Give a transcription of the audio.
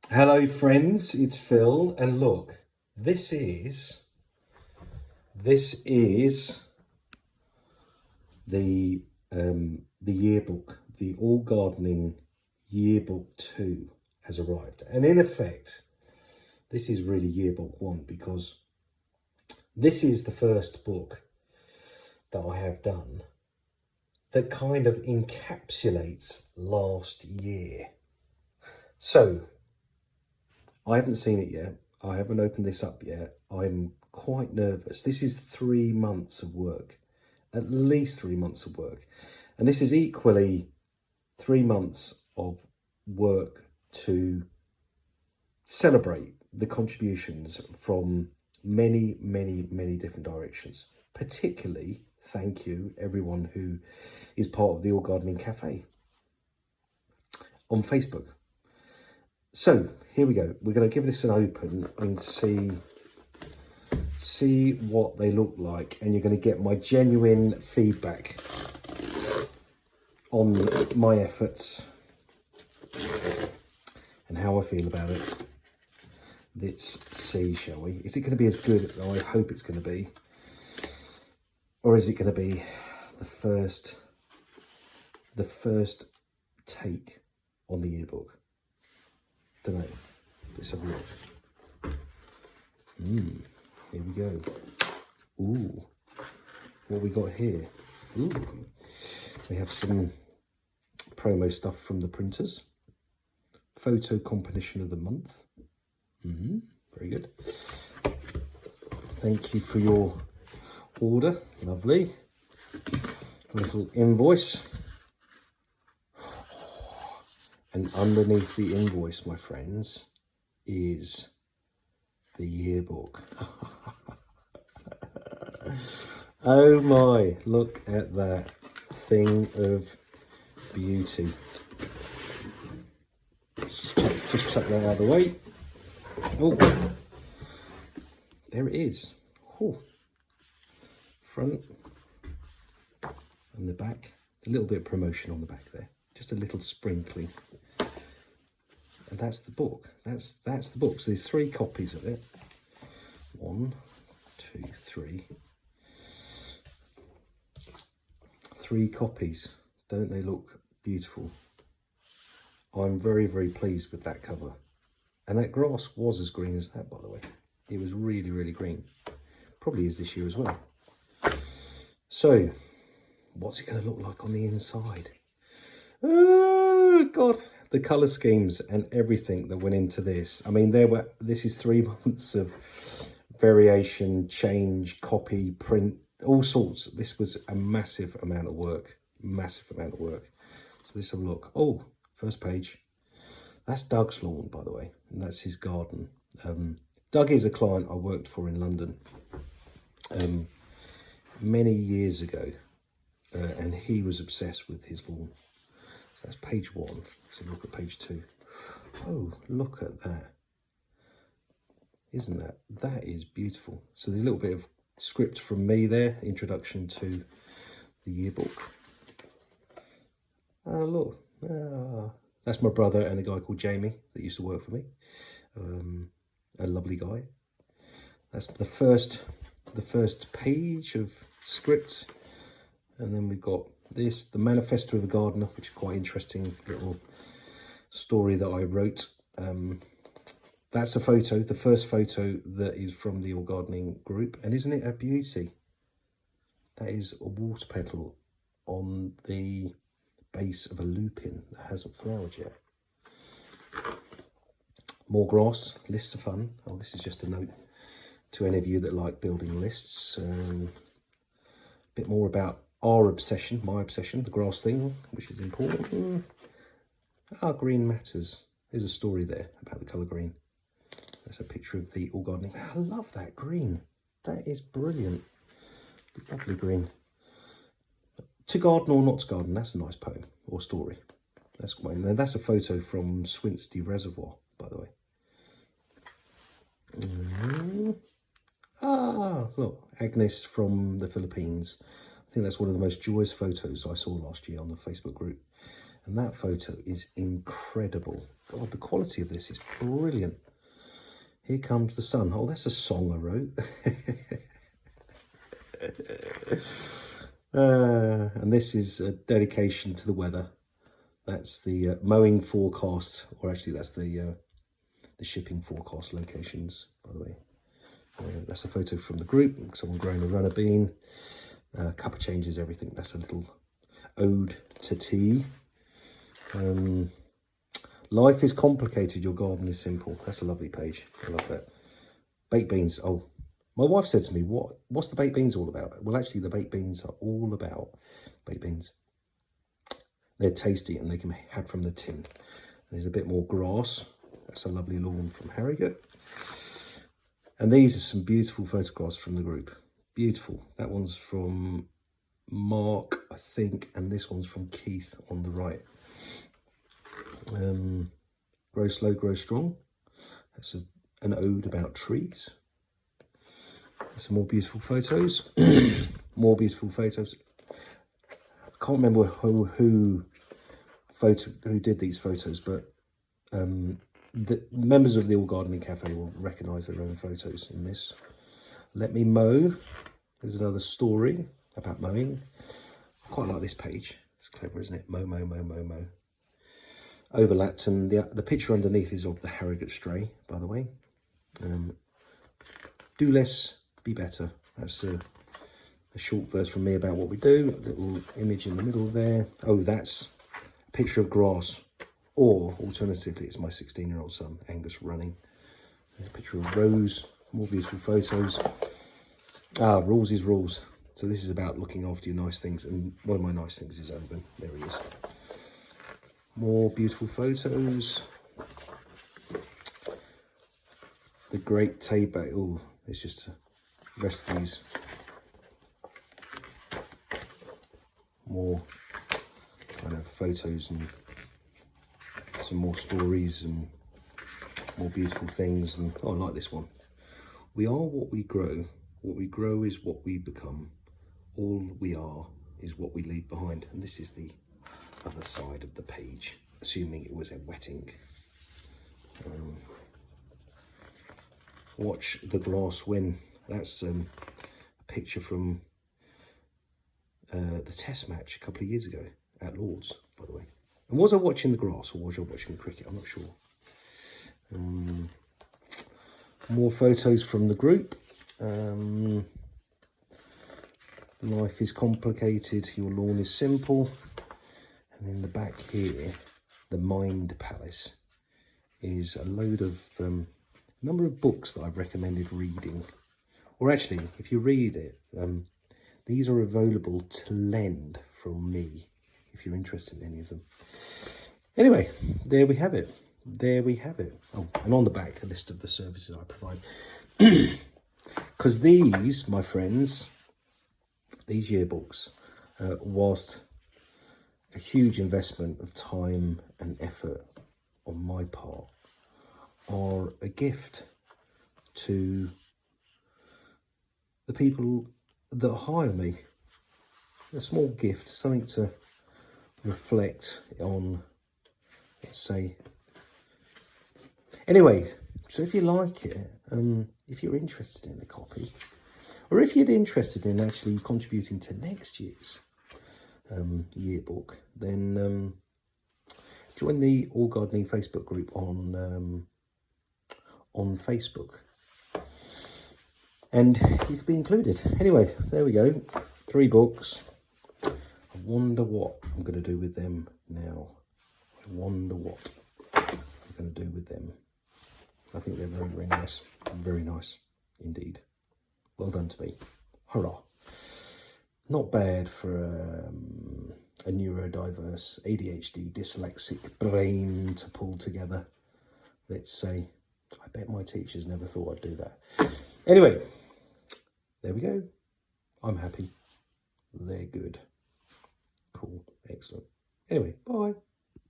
Hello friends, it's Phil, and look, this is the yearbook. The All Gardening Yearbook 2 has arrived, and in effect this is really Yearbook 1 because this is the first book that I have done that kind of encapsulates last year. So I haven't seen it yet. I haven't opened this up yet. I'm quite nervous. This is 3 months of work, at least 3 months of work. And this is equally 3 months of work to celebrate the contributions from many, many, many different directions. Particularly, thank you everyone who is part of the All Gardening Cafe on Facebook. So here we go. We're going to give this an open and see what they look like, and you're going to get my genuine feedback on my efforts and how I feel about it. Let's see, shall we? Is it going to be as good as I hope it's going to be, or is it going to be the first take on the yearbook? Don't know. Let's have a look. Here we go. Ooh, what we got here? Ooh, we have some promo stuff from the printers. Photo competition of the month. Very good. Thank you for your order. Lovely. A little invoice. And underneath the invoice, my friends, is the yearbook. Oh my, look at that thing of beauty. Let's just chuck that out of the way. Oh, there it is. Oh. Front and the back. A little bit of promotion on the back there. Just a little sprinkling. And that's the book. That's the book. So there's 3 copies of it. 1, 2, 3. 3 copies. Don't they look beautiful? I'm very, very pleased with that cover. And that grass was as green as that, by the way. It was really, really green. Probably is this year as well. So, what's it going to look like on the inside? Oh, God. The colour schemes and everything that went into this. I mean, this is 3 months of variation, change, copy, print, all sorts. This was a massive amount of work. Massive amount of work. So let's have a look. Oh, first page. That's Doug's lawn, by the way, and that's his garden. Doug is a client I worked for in London many years ago, and he was obsessed with his lawn. So that's page 1. Let's have a look at page 2. Oh, look at that. Isn't that? That is beautiful. So there's a little bit of script from me there, introduction to the yearbook. Oh, look. That's my brother and a guy called Jamie that used to work for me. A lovely guy. That's the first page of script. And then we've got this, the Manifesto of a Gardener, which is quite interesting little story that I wrote. That's a photo, the first photo that is from the All Gardening group. And isn't it a beauty? That is a water petal on the base of a lupin that hasn't flowered yet. More grass, lists are fun. Oh, this is just a note to any of you that like building lists. A bit more about our obsession, my obsession, the grass thing, which is important. Green matters. There's a story there about the colour green. That's a picture of the All Gardening. I love that green. That is brilliant. Lovely green. To garden or not to garden, that's a nice poem or story. That's quite, and that's a photo from Swinsty Reservoir, by the way. Look, Agnes from the Philippines. I think that's one of the most joyous photos I saw last year on the Facebook group. And that photo is incredible. God, the quality of this is brilliant. Here comes the sun. Oh, that's a song I wrote. And this is a dedication to the weather. That's the mowing forecast, or actually that's the shipping forecast locations, by the way. That's a photo from the group. Someone growing a runner bean. Cuppa changes everything. That's a little ode to tea. Life is complicated, your garden is simple. That's a lovely page. I love that. Baked beans. Oh, my wife said to me, what's the baked beans all about? Well, actually, the baked beans are all about baked beans. They're tasty and they can be had from the tin. There's a bit more grass. That's a lovely lawn from Harrogate. And these are some beautiful photographs from the group. Beautiful. That one's from Mark, I think, and this one's from Keith on the right. Grow slow, grow strong. That's an ode about trees. Some more beautiful photos. More beautiful photos. I can't remember who did these photos, but the members of the All Gardening Cafe will recognise their own photos in this. Let me mow. There's another story about mowing. I quite like this page. It's clever, isn't it? Mow, mow, mow, mow, mow. Overlapped, and the picture underneath is of the Harrogate stray, by the way. Do less, be better. That's a short verse from me about what we do. A little image in the middle there. Oh, that's a picture of grass. Or, alternatively, it's my 16-year-old son, Angus, running. There's a picture of Rose. More beautiful photos. Rules is rules. So this is about looking after your nice things. And one of my nice things is Owen. There he is. More beautiful photos. The great table. Oh, there's just the rest of these. More kind of photos and some more stories and more beautiful things. And oh, I like this one. We are what we grow. What we grow is what we become. All we are is what we leave behind. And this is the other side of the page, assuming it was a wetting. Watch the grass win. That's a picture from the test match a couple of years ago at Lord's, by the way. And was I watching the grass or was I watching the cricket? I'm not sure. More photos from the group. Life is complicated, your lawn is simple. And in the back here, the Mind Palace is a load of number of books that I've recommended reading. Or actually, if you read it, these are available to lend from me if you're interested in any of them. Anyway, there we have it. There we have it. Oh, and on the back, a list of the services I provide. Because these, my friends, these yearbooks, whilst a huge investment of time and effort on my part, are a gift to the people that hire me. A small gift, something to reflect on, let's say. Anyway, so if you like it, if you're interested in a copy, or if you're interested in actually contributing to next year's yearbook, then join the All Gardening Facebook group on Facebook, and you can be included. Anyway, there we go. 3 books. I wonder what I'm going to do with them now. I wonder what I'm going to do with them. I think they're very, very nice. Very nice indeed. Well done to me. Hurrah. Not bad for a neurodiverse, ADHD, dyslexic brain to pull together, let's say. I bet my teachers never thought I'd do that. Anyway, there we go. I'm happy. They're good. Cool. Excellent. Anyway, bye.